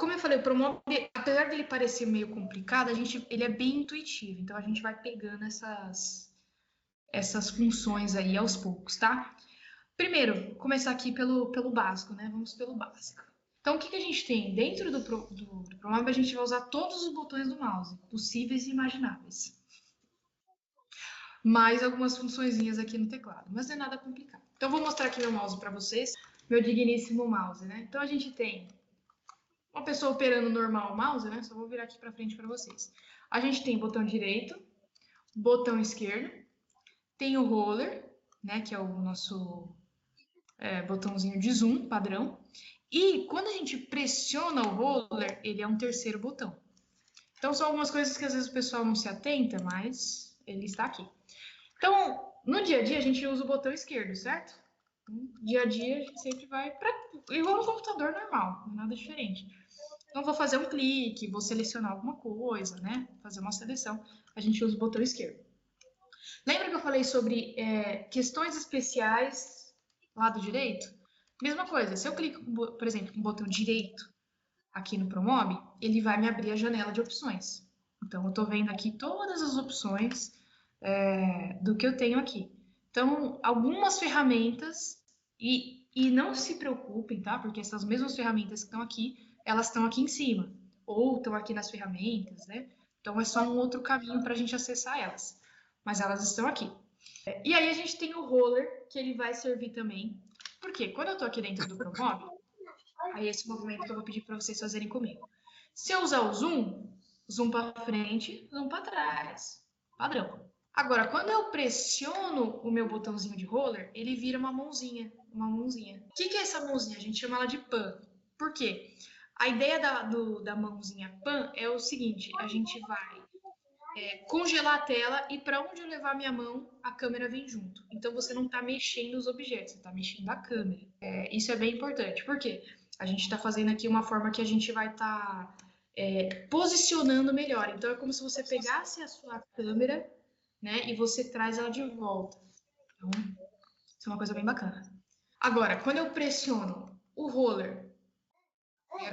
como eu falei, o Promob, apesar dele parecer meio complicado, ele é bem intuitivo. Então, a gente vai pegando essas funções aí aos poucos, tá? Primeiro, começar aqui pelo básico, né? Vamos pelo básico. Então, o que a gente tem? Dentro do Promob, a gente vai usar todos os botões do mouse, possíveis e imagináveis. Mais algumas funçõezinhas aqui no teclado, mas não é nada complicado. Então, vou mostrar aqui meu mouse para vocês, meu digníssimo mouse, né? Então, a gente tem uma pessoa operando normal o mouse, né? Só vou virar aqui para frente para vocês. A gente tem botão direito, botão esquerdo, tem o roller, né? Que é o nosso botãozinho de zoom padrão. E quando a gente pressiona o roller, ele é um terceiro botão. Então, são algumas coisas que às vezes o pessoal não se atenta, mas ele está aqui. Então, no dia a dia, a gente usa o botão esquerdo, certo? No dia a dia, a gente sempre vai igual no computador normal, nada diferente. Então, vou fazer um clique, vou selecionar alguma coisa, né? Fazer uma seleção, a gente usa o botão esquerdo. Lembra que eu falei sobre questões especiais lado direito? Mesma coisa, se eu clico, por exemplo, com o botão direito aqui no Promob, ele vai me abrir a janela de opções. Então, eu estou vendo aqui todas as opções do que eu tenho aqui. Então, algumas ferramentas, e não se preocupem, tá? Porque essas mesmas ferramentas que estão aqui, elas estão aqui em cima, ou estão aqui nas ferramentas, né? Então, é só um outro caminho para a gente acessar elas. Mas elas estão aqui. E aí, a gente tem o roller, que ele vai servir também. Porque quando eu estou aqui dentro do Promob, aí esse movimento que eu vou pedir para vocês fazerem comigo. Se eu usar o zoom para frente, zoom para trás. Padrão. Agora, quando eu pressiono o meu botãozinho de roller, ele vira uma mãozinha. Uma mãozinha. O que é essa mãozinha? A gente chama ela de pan. Por quê? A ideia da mãozinha pan é o seguinte: a gente vai congelar a tela e para onde eu levar minha mão, a câmera vem junto. Então você não está mexendo os objetos, você está mexendo a câmera. Isso é bem importante. Por quê? A gente está fazendo aqui uma forma que a gente vai estar posicionando melhor. Então é como se você pegasse a sua câmera, né, e você traz ela de volta. Então, isso é uma coisa bem bacana. Agora, quando eu pressiono o roller,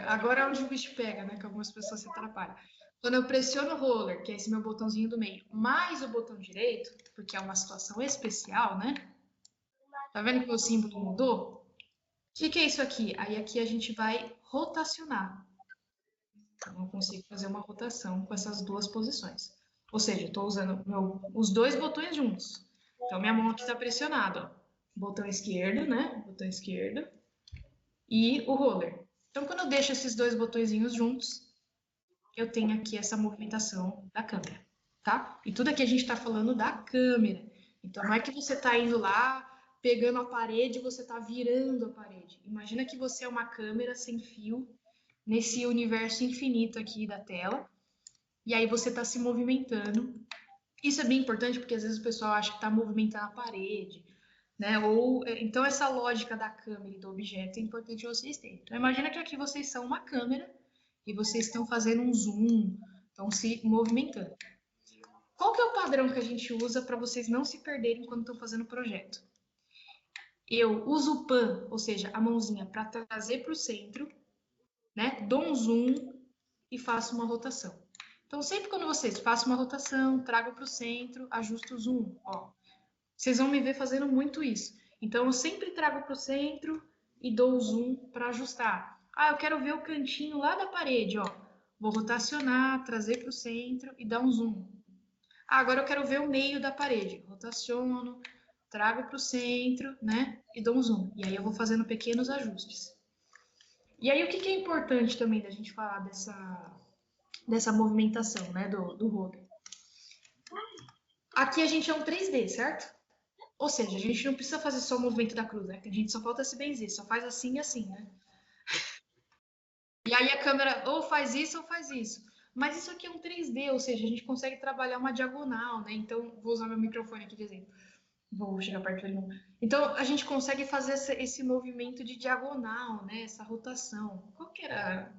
agora é onde o bicho pega, né, que algumas pessoas se atrapalham. Quando eu pressiono o roller, que é esse meu botãozinho do meio, mais o botão direito, porque é uma situação especial, né? Tá vendo que o símbolo mudou? O que é isso aqui? Aí aqui a gente vai rotacionar. Então eu consigo fazer uma rotação com essas duas posições. Ou seja, eu estou usando os dois botões juntos. Então minha mão aqui está pressionada, ó. Botão esquerdo, né? Botão esquerdo. E o roller. Então quando eu deixo esses dois botõezinhos juntos, eu tenho aqui essa movimentação da câmera, tá? E tudo aqui a gente está falando da câmera. Então, não é que você está indo lá, pegando a parede e você está virando a parede. Imagina que você é uma câmera sem fio nesse universo infinito aqui da tela. E aí você está se movimentando. Isso é bem importante porque às vezes o pessoal acha que está movimentando a parede, né? Então, essa lógica da câmera e do objeto é importante vocês terem. Então, imagina que aqui vocês são uma câmera e vocês estão fazendo um zoom, estão se movimentando. Qual que é o padrão que a gente usa para vocês não se perderem quando estão fazendo o projeto? Eu uso o pan, ou seja, a mãozinha para trazer para o centro, né? Dou um zoom e faço uma rotação. Então, sempre quando vocês façam uma rotação, trago para o centro, ajusto o zoom, ó. Vocês vão me ver fazendo muito isso. Então, eu sempre trago para o centro e dou o zoom para ajustar. Ah, eu quero ver o cantinho lá da parede, ó. Vou rotacionar, trazer para o centro e dar um zoom. Ah, agora eu quero ver o meio da parede. Rotaciono, trago para o centro, né? E dou um zoom. E aí eu vou fazendo pequenos ajustes. E aí o que é importante também da gente falar dessa movimentação, né? Do roller. Aqui a gente é um 3D, certo? Ou seja, a gente não precisa fazer só o movimento da cruz, né? A gente só falta se benzer, só faz assim e assim, né? E aí a câmera ou faz isso ou faz isso. Mas isso aqui é um 3D, ou seja, a gente consegue trabalhar uma diagonal, né? Então, vou usar meu microfone aqui de exemplo. Vou chegar perto dele. Então, a gente consegue fazer esse movimento de diagonal, né? Essa rotação. Qual que era?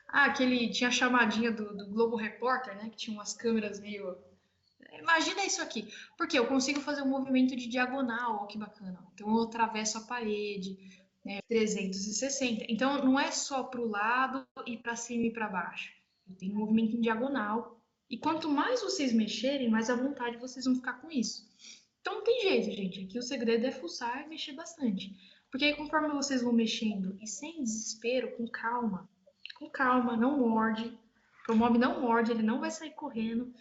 Ah, tinha a chamadinha do Globo Repórter, né? Que tinha umas câmeras meio... Imagina isso aqui. Porque eu consigo fazer um movimento de diagonal, ó, que bacana. Então, eu atravesso a parede, 360. Então, não é só para o lado e para cima e para baixo. Tem um movimento em diagonal. E quanto mais vocês mexerem, mais à vontade vocês vão ficar com isso. Então, não tem jeito, gente. Aqui o segredo é fuçar e mexer bastante. Porque aí, conforme vocês vão mexendo e sem desespero, com calma, não morde. O mob não morde, ele não vai sair correndo,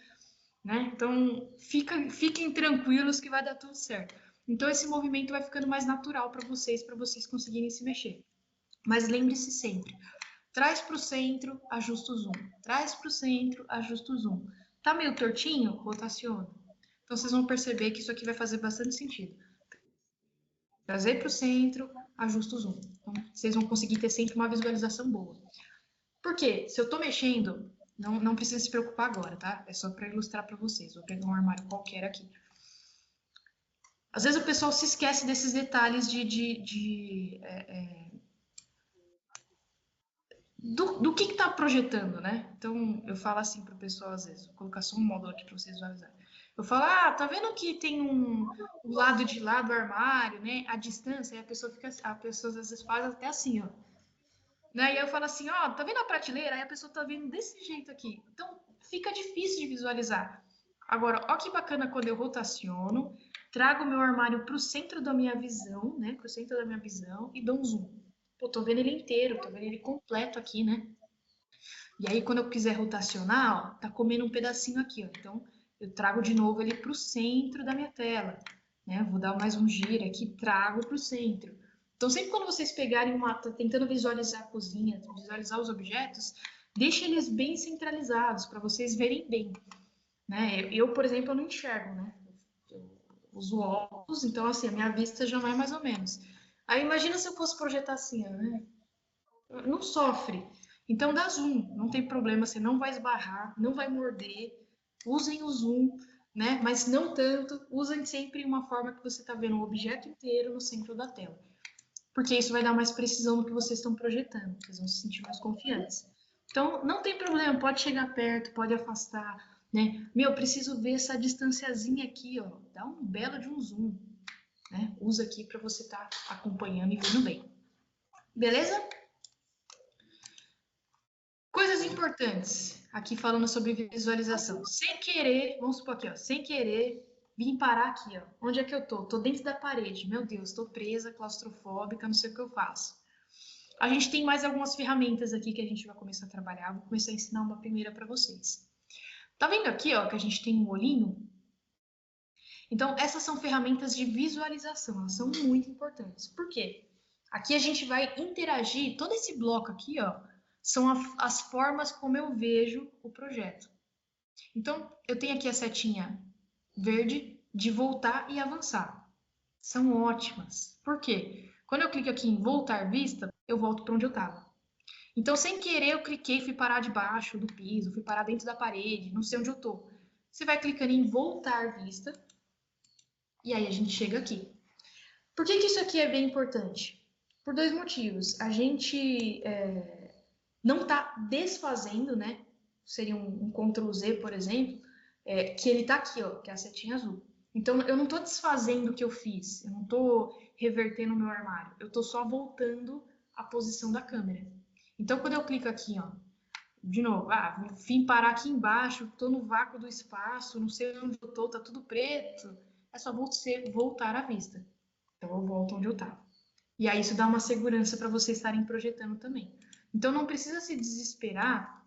né? Então, fiquem tranquilos que vai dar tudo certo. Então, esse movimento vai ficando mais natural para vocês conseguirem se mexer. Mas lembre-se sempre, traz para o centro, ajusta o zoom. Traz para o centro, ajusta o zoom. Tá meio tortinho? Rotaciona. Então, vocês vão perceber que isso aqui vai fazer bastante sentido. Trazer para o centro, ajusta o zoom. Então, vocês vão conseguir ter sempre uma visualização boa. Por quê? Se eu estou mexendo, não precisa se preocupar agora, tá? É só para ilustrar para vocês. Vou pegar um armário qualquer aqui. Às vezes o pessoal se esquece desses detalhes do que está projetando, né? Então, eu falo assim para o pessoal, às vezes, vou colocar só um módulo aqui para vocês visualizarem. Eu falo, tá vendo que tem um lado de lá do armário, né? A distância, e a pessoa às vezes faz até assim, ó. Né? E aí eu falo assim, tá vendo a prateleira? Aí a pessoa tá vendo desse jeito aqui. Então, fica difícil de visualizar. Agora, ó que bacana quando eu rotaciono, trago o meu armário para o centro da minha visão, né? Para o centro da minha visão e dou um zoom. Pô, tô vendo ele inteiro, tô vendo ele completo aqui, né? E aí, quando eu quiser rotacionar, tá comendo um pedacinho aqui, ó. Então, eu trago de novo ele para o centro da minha tela, né? Vou dar mais um giro aqui, trago para o centro. Então, sempre quando vocês pegarem tentando visualizar a cozinha, visualizar os objetos, deixe eles bem centralizados, para vocês verem bem, né? Eu, por exemplo, eu não enxergo, né? Eu uso óculos, então, assim, a minha vista já vai mais ou menos. Aí, imagina se eu fosse projetar assim, ó, né? Não sofre. Então dá zoom, não tem problema, você não vai esbarrar, não vai morder. Usem o zoom, né? Mas não tanto. Usem sempre uma forma que você está vendo o objeto inteiro no centro da tela. Porque isso vai dar mais precisão no que vocês estão projetando. Vocês vão se sentir mais confiantes. Então, não tem problema, pode chegar perto, pode afastar, né? Meu, preciso ver essa distanciazinha aqui, ó. Dá um belo de um zoom, né? Usa aqui para você estar acompanhando e vendo bem. Beleza? Coisas importantes, aqui falando sobre visualização. Sem querer, vamos supor aqui, ó, sem querer, vim parar aqui, ó. Onde é que eu tô? Tô dentro da parede. Meu Deus, tô presa, claustrofóbica, não sei o que eu faço. A gente tem mais algumas ferramentas aqui que a gente vai começar a trabalhar. Vou começar a ensinar uma primeira para vocês. Tá vendo aqui, ó, que a gente tem um olhinho? Então, essas são ferramentas de visualização, elas são muito importantes. Por quê? Aqui a gente vai interagir, todo esse bloco aqui, ó, são as formas como eu vejo o projeto. Então, eu tenho aqui a setinha verde de voltar e avançar. São ótimas. Por quê? Quando eu clico aqui em voltar vista, eu volto para onde eu estava. Então, sem querer, eu cliquei, fui parar debaixo do piso, fui parar dentro da parede, não sei onde eu estou. Você vai clicando em voltar vista e aí a gente chega aqui. Por que isso aqui é bem importante? Por dois motivos. A gente não está desfazendo, né? Seria um Ctrl Z, por exemplo, que ele está aqui, ó, que é a setinha azul. Então, eu não estou desfazendo o que eu fiz, eu não estou revertendo o meu armário, eu estou só voltando a posição da câmera. Então, quando eu clico aqui, ó, de novo, vim parar aqui embaixo, estou no vácuo do espaço, não sei onde eu estou, tá tudo preto, é só você voltar à vista. Então, eu volto onde eu estava. E aí, isso dá uma segurança para vocês estarem projetando também. Então, não precisa se desesperar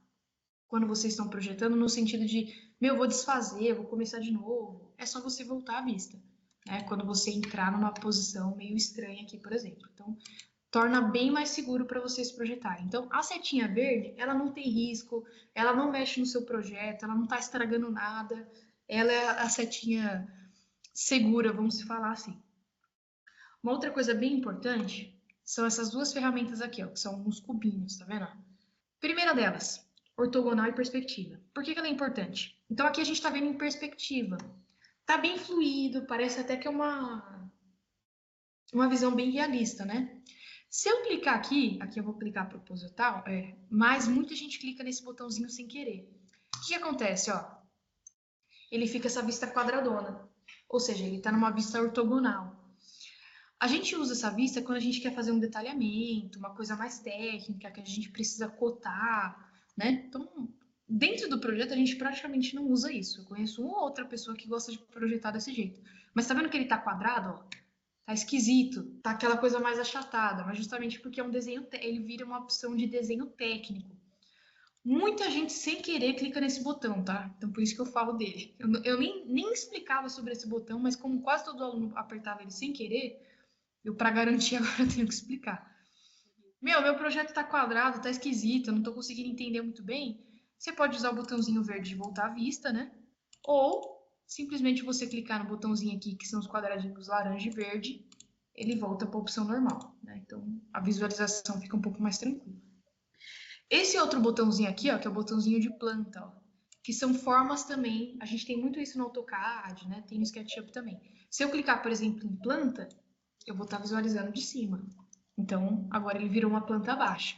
quando vocês estão projetando no sentido de, vou desfazer, vou começar de novo. É só você voltar à vista, né? Quando você entrar numa posição meio estranha aqui, por exemplo. Então, torna bem mais seguro para vocês projetarem. Então, a setinha verde, ela não tem risco, ela não mexe no seu projeto, ela não está estragando nada, ela é a setinha segura, vamos falar assim. Uma outra coisa bem importante são essas duas ferramentas aqui, ó, que são uns cubinhos, tá vendo? Primeira delas, ortogonal e perspectiva. Por que ela é importante? Então aqui a gente está vendo em perspectiva. Tá bem fluido, parece até que é uma visão bem realista, né? Se eu clicar aqui eu vou clicar proposital, mas muita gente clica nesse botãozinho sem querer. O que acontece, ó? Ele fica essa vista quadradona, ou seja, ele está numa vista ortogonal. A gente usa essa vista quando a gente quer fazer um detalhamento, uma coisa mais técnica, que a gente precisa cotar, né? Então, dentro do projeto, a gente praticamente não usa isso. Eu conheço uma ou outra pessoa que gosta de projetar desse jeito. Mas tá vendo que ele tá quadrado, ó? Tá esquisito, tá aquela coisa mais achatada, mas justamente porque é um desenho, ele vira uma opção de desenho técnico. Muita gente, sem querer, clica nesse botão, tá? Então, por isso que eu falo dele. Eu nem explicava sobre esse botão, mas como quase todo aluno apertava ele sem querer, eu, para garantir, agora tenho que explicar. Meu projeto tá quadrado, tá esquisito, eu não tô conseguindo entender muito bem. Você pode usar o botãozinho verde de voltar à vista, né? Ou simplesmente você clicar no botãozinho aqui, que são os quadradinhos laranja e verde, ele volta para a opção normal, né? Então, a visualização fica um pouco mais tranquila. Esse outro botãozinho aqui, ó, que é o botãozinho de planta, ó, que são formas também, a gente tem muito isso no AutoCAD, né? Tem no SketchUp também. Se eu clicar, por exemplo, em planta, eu vou estar visualizando de cima. Então, agora ele virou uma planta baixa,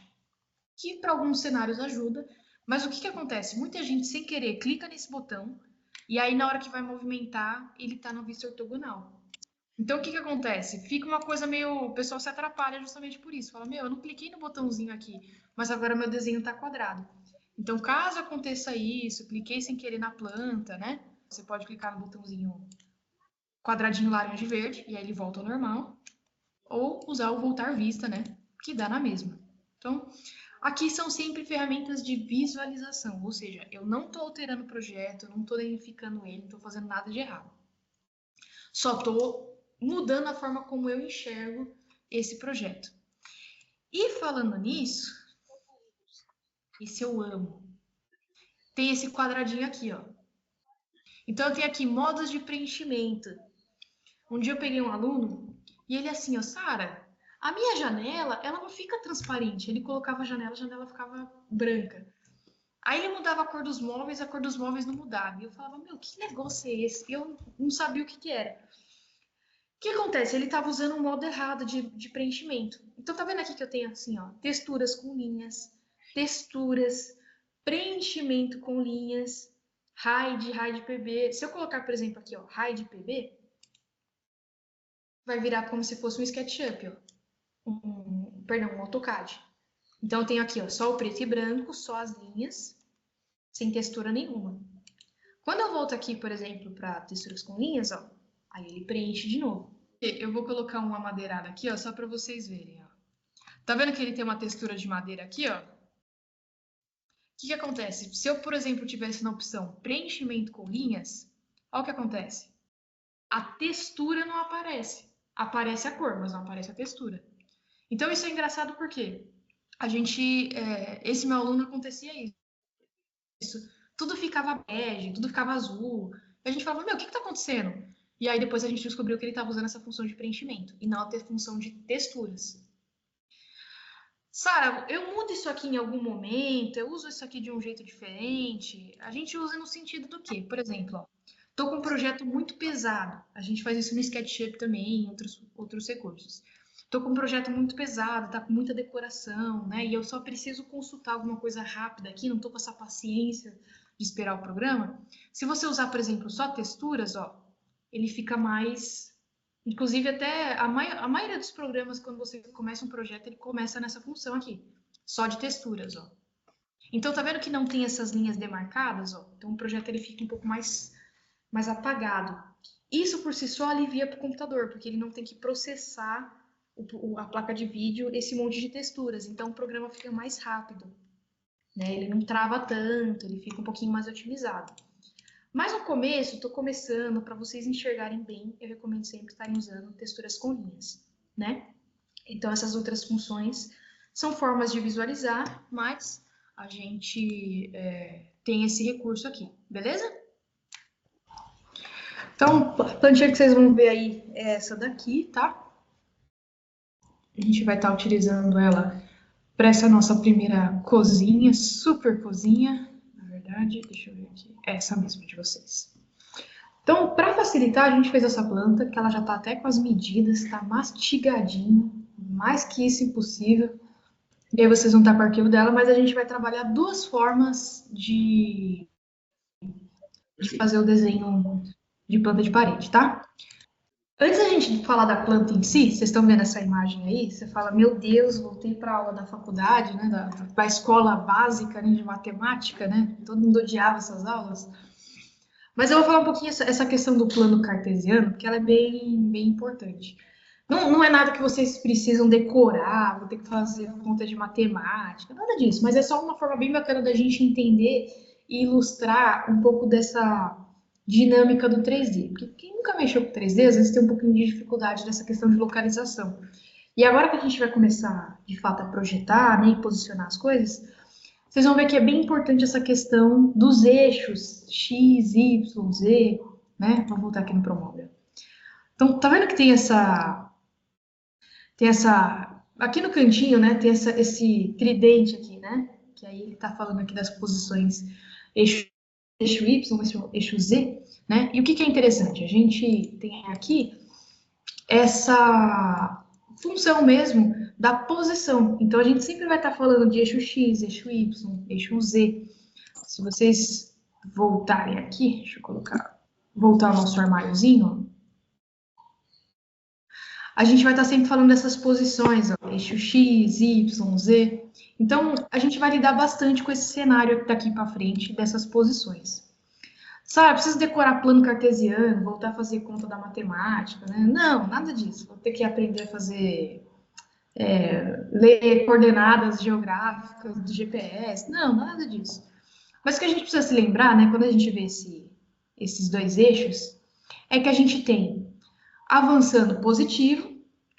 que para alguns cenários ajuda, mas o que acontece? Muita gente, sem querer, clica nesse botão, e aí na hora que vai movimentar, ele está na vista ortogonal. Então, o que acontece? Fica uma coisa meio... O pessoal se atrapalha justamente por isso. Fala, eu não cliquei no botãozinho aqui, mas agora meu desenho está quadrado. Então, caso aconteça isso, cliquei sem querer na planta, né? Você pode clicar no botãozinho quadradinho laranja e verde, e aí ele volta ao normal. Ou usar o voltar vista, né? Que dá na mesma. Então, aqui são sempre ferramentas de visualização, ou seja, eu não estou alterando o projeto, eu não estou danificando ele, não estou fazendo nada de errado. Só estou mudando a forma como eu enxergo esse projeto. E falando nisso, esse eu amo. Tem esse quadradinho aqui, ó. Então eu tenho aqui modos de preenchimento. Um dia eu peguei um aluno e ele assim, ó, Sara, a minha janela, ela não fica transparente. Ele colocava a janela ficava branca. Aí ele mudava a cor dos móveis não mudava. E eu falava, que negócio é esse? E eu não sabia o que era. O que acontece? Ele estava usando um modo errado de preenchimento. Então, tá vendo aqui que eu tenho assim, ó, texturas com linhas, texturas, preenchimento com linhas, hide PB. Se eu colocar, por exemplo, aqui, ó, hide PB, vai virar como se fosse um SketchUp, ó. Um AutoCAD. Então, eu tenho aqui, ó, só o preto e branco, só as linhas, sem textura nenhuma. Quando eu volto aqui, por exemplo, para texturas com linhas, ó, aí ele preenche de novo. Eu vou colocar uma madeirada aqui, ó, só para vocês verem, ó. Tá vendo que ele tem uma textura de madeira aqui, ó? O que acontece? Se eu, por exemplo, tivesse na opção preenchimento com linhas, olha o que acontece. A textura não aparece. Aparece a cor, mas não aparece a textura. Então isso é engraçado porque esse meu aluno acontecia isso. Tudo ficava bege, tudo ficava azul. A gente falava, o que tá acontecendo? E aí depois a gente descobriu que ele estava usando essa função de preenchimento e não a função de texturas. Sara, eu mudo isso aqui em algum momento, eu uso isso aqui de um jeito diferente. A gente usa no sentido do quê? Por exemplo, ó, tô com um projeto muito pesado. A gente faz isso no SketchUp também, em outros recursos. Tô com um projeto muito pesado, tá com muita decoração, né? E eu só preciso consultar alguma coisa rápida aqui, não tô com essa paciência de esperar o programa. Se você usar, por exemplo, só texturas, ó, ele fica mais... Inclusive, até a maioria dos programas, quando você começa um projeto, ele começa nessa função aqui, só de texturas, ó. Então, tá vendo que não tem essas linhas demarcadas, ó? Então, o projeto ele fica um pouco mais apagado. Isso, por si só, alivia para o computador, porque ele não tem que processar a placa de vídeo esse monte de texturas. Então, o programa fica mais rápido, né? Ele não trava tanto, ele fica um pouquinho mais otimizado. Mas no começo, estou começando, para vocês enxergarem bem, eu recomendo sempre estarem usando texturas com linhas, né? Então, essas outras funções são formas de visualizar, mas a gente tem esse recurso aqui, beleza? Então, a plantinha que vocês vão ver aí é essa daqui, tá? A gente vai estar utilizando ela para essa nossa primeira cozinha, super cozinha, na verdade, deixa eu ver aqui, é essa mesma de vocês. Então, para facilitar, a gente fez essa planta, que ela já está até com as medidas, está mastigadinho, mais que isso impossível. E aí vocês vão estar com o arquivo dela, mas a gente vai trabalhar duas formas de fazer o desenho de planta de parede, tá? Antes da gente falar da planta em si, vocês estão vendo essa imagem aí? Você fala, meu Deus, voltei para a aula da faculdade, né, da escola básica, né, de matemática, né? Todo mundo odiava essas aulas. Mas eu vou falar um pouquinho essa questão do plano cartesiano, porque ela é bem importante. Não é nada que vocês precisam decorar, vou ter que fazer conta de matemática, nada disso, mas é só uma forma bem bacana da gente entender e ilustrar um pouco dessa dinâmica do 3D. Porque quem nunca mexeu com 3D, às vezes tem um pouquinho de dificuldade nessa questão de localização. E agora que a gente vai começar, de fato, a projetar, né, e posicionar as coisas, vocês vão ver que é bem importante essa questão dos eixos X, Y, Z, né? Vamos voltar aqui no Promóvel. Então, tá vendo que aqui no cantinho, né, tem esse tridente aqui, né? Que aí ele tá falando aqui das posições eixo Y, eixo Z, né? E o que é interessante? A gente tem aqui essa função mesmo da posição. Então, a gente sempre vai estar falando de eixo X, eixo Y, eixo Z. Se vocês voltarem aqui, deixa eu voltar ao nosso armáriozinho, a gente vai estar sempre falando dessas posições, ó, eixo X, Y, Z. Então, a gente vai lidar bastante com esse cenário daqui para frente, dessas posições. Sabe, precisa decorar plano cartesiano, voltar a fazer conta da matemática, né? Não, nada disso. Vou ter que aprender a fazer, ler coordenadas geográficas do GPS. Não, nada disso. Mas o que a gente precisa se lembrar, né, quando a gente vê esses dois eixos, é que a gente tem avançando positivo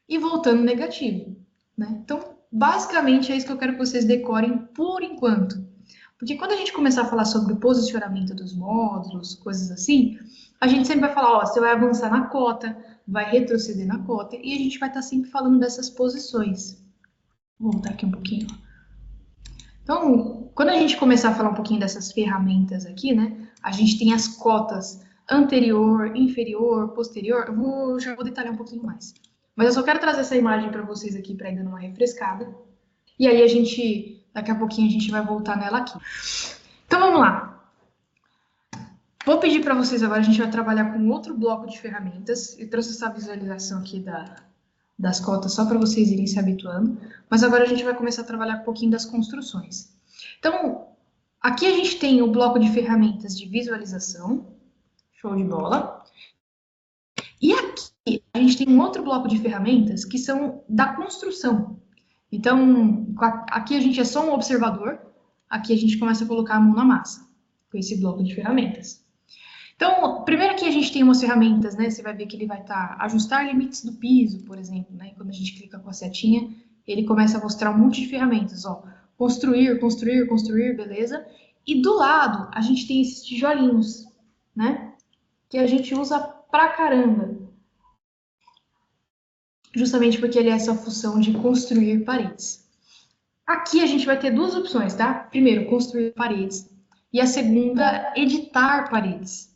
e voltando negativo, né? Então, basicamente é isso que eu quero que vocês decorem por enquanto. Porque quando a gente começar a falar sobre o posicionamento dos módulos, coisas assim, a gente sempre vai falar, ó, você vai avançar na cota, vai retroceder na cota, e a gente vai estar sempre falando dessas posições. Vou voltar aqui um pouquinho. Então, quando a gente começar a falar um pouquinho dessas ferramentas aqui, né, a gente tem as cotas anterior, inferior, posterior, já vou detalhar um pouquinho mais. Mas eu só quero trazer essa imagem para vocês aqui para ir dando uma refrescada. E aí daqui a pouquinho a gente vai voltar nela aqui. Então vamos lá. Vou pedir para vocês agora, a gente vai trabalhar com outro bloco de ferramentas. Eu trouxe essa visualização aqui das cotas só para vocês irem se habituando. Mas agora a gente vai começar a trabalhar um pouquinho das construções. Então, aqui a gente tem o bloco de ferramentas de visualização. Show de bola. E aqui a gente tem um outro bloco de ferramentas que são da construção. Então, aqui a gente é só um observador, aqui a gente começa a colocar a mão na massa, com esse bloco de ferramentas. Então, primeiro aqui a gente tem umas ferramentas, né? Você vai ver que ele vai estar ajustar limites do piso, por exemplo, né? Quando a gente clica com a setinha, ele começa a mostrar um monte de ferramentas, ó. Construir, construir, construir, beleza? E do lado, a gente tem esses tijolinhos, né? Que a gente usa pra caramba. Justamente porque ele é essa função de construir paredes. Aqui a gente vai ter duas opções, tá? Primeiro, construir paredes. E a segunda, editar paredes.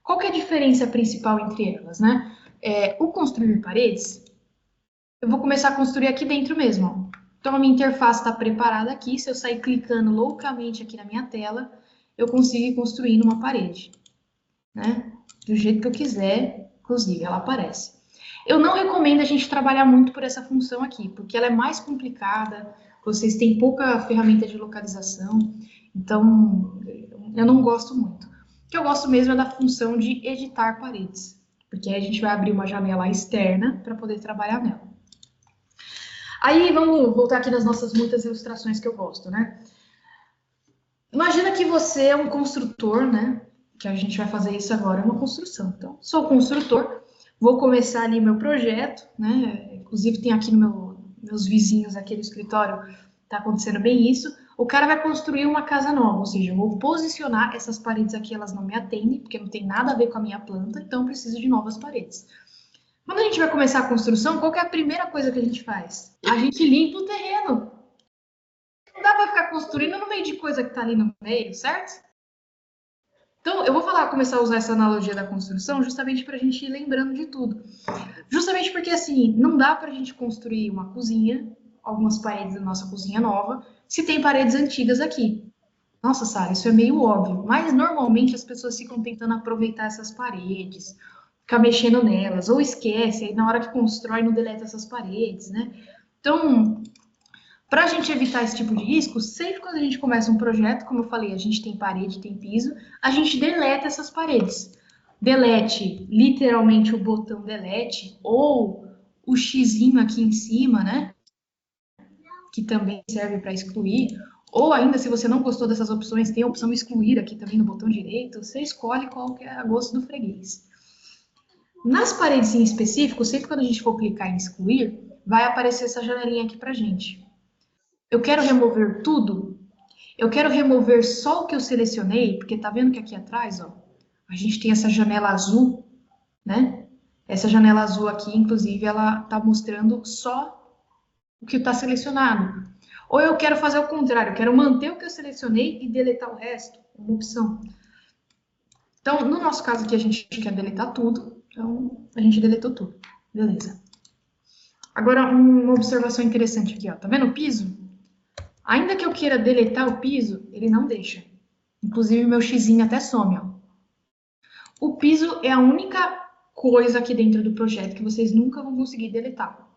Qual que é a diferença principal entre elas, né? O construir paredes, eu vou começar a construir aqui dentro mesmo, ó. Então, a minha interface está preparada aqui. Se eu sair clicando loucamente aqui na minha tela, eu consigo ir construindo uma parede, né? Do jeito que eu quiser, inclusive, ela aparece. Eu não recomendo a gente trabalhar muito por essa função aqui, porque ela é mais complicada, vocês têm pouca ferramenta de localização, então eu não gosto muito. O que eu gosto mesmo é da função de editar paredes, porque aí a gente vai abrir uma janela externa para poder trabalhar nela. Aí vamos voltar aqui nas nossas muitas ilustrações que eu gosto, né? Imagina que você é um construtor, né? Que a gente vai fazer isso agora, é uma construção. Então, sou construtor, vou começar ali meu projeto, né? Inclusive tem aqui no meus vizinhos aqui no escritório, tá acontecendo bem isso. O cara vai construir uma casa nova, ou seja, eu vou posicionar essas paredes aqui, elas não me atendem, porque não tem nada a ver com a minha planta, então eu preciso de novas paredes. Quando a gente vai começar a construção, qual que é a primeira coisa que a gente faz? A gente limpa o terreno. Não dá para ficar construindo no meio de coisa que tá ali no meio, certo? Então, eu vou começar a usar essa analogia da construção justamente para a gente ir lembrando de tudo. Justamente porque, assim, não dá para a gente construir uma cozinha, algumas paredes da nossa cozinha nova, se tem paredes antigas aqui. Nossa, Sara, isso é meio óbvio, mas normalmente as pessoas ficam tentando aproveitar essas paredes, ficar mexendo nelas, ou esquece, aí na hora que constrói não deleta essas paredes, né? Então, para a gente evitar esse tipo de risco, sempre quando a gente começa um projeto, como eu falei, a gente tem parede, tem piso, a gente deleta essas paredes. Delete, literalmente o botão delete, ou o xizinho aqui em cima, né? Que também serve para excluir. Ou ainda, se você não gostou dessas opções, tem a opção excluir aqui também no botão direito. Você escolhe qual que é a gosto do freguês. Nas paredes em específico, sempre quando a gente for clicar em excluir, vai aparecer essa janelinha aqui pra gente. Eu quero remover tudo? Eu quero remover só o que eu selecionei, porque tá vendo que aqui atrás, ó, a gente tem essa janela azul, né? Essa janela azul aqui, inclusive, ela tá mostrando só o que está selecionado. Ou eu quero fazer o contrário, eu quero manter o que eu selecionei e deletar o resto, uma opção. Então, no nosso caso aqui, a gente quer deletar tudo, então a gente deletou tudo. Beleza. Agora, uma observação interessante aqui, ó. Tá vendo o piso? Ainda que eu queira deletar o piso, ele não deixa. Inclusive, meu xizinho até some, ó. O piso é a única coisa aqui dentro do projeto que vocês nunca vão conseguir deletar.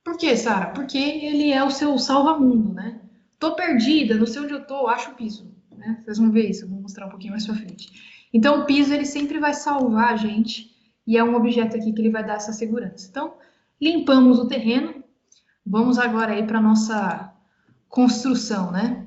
Por quê, Sara? Porque ele é o seu salva-mundo, né? Tô perdida, não sei onde eu tô, acho o piso, né? Vocês vão ver isso, eu vou mostrar um pouquinho mais pra frente. Então, o piso, ele sempre vai salvar a gente e é um objeto aqui que ele vai dar essa segurança. Então, limpamos o terreno, vamos agora aí para nossa construção, né?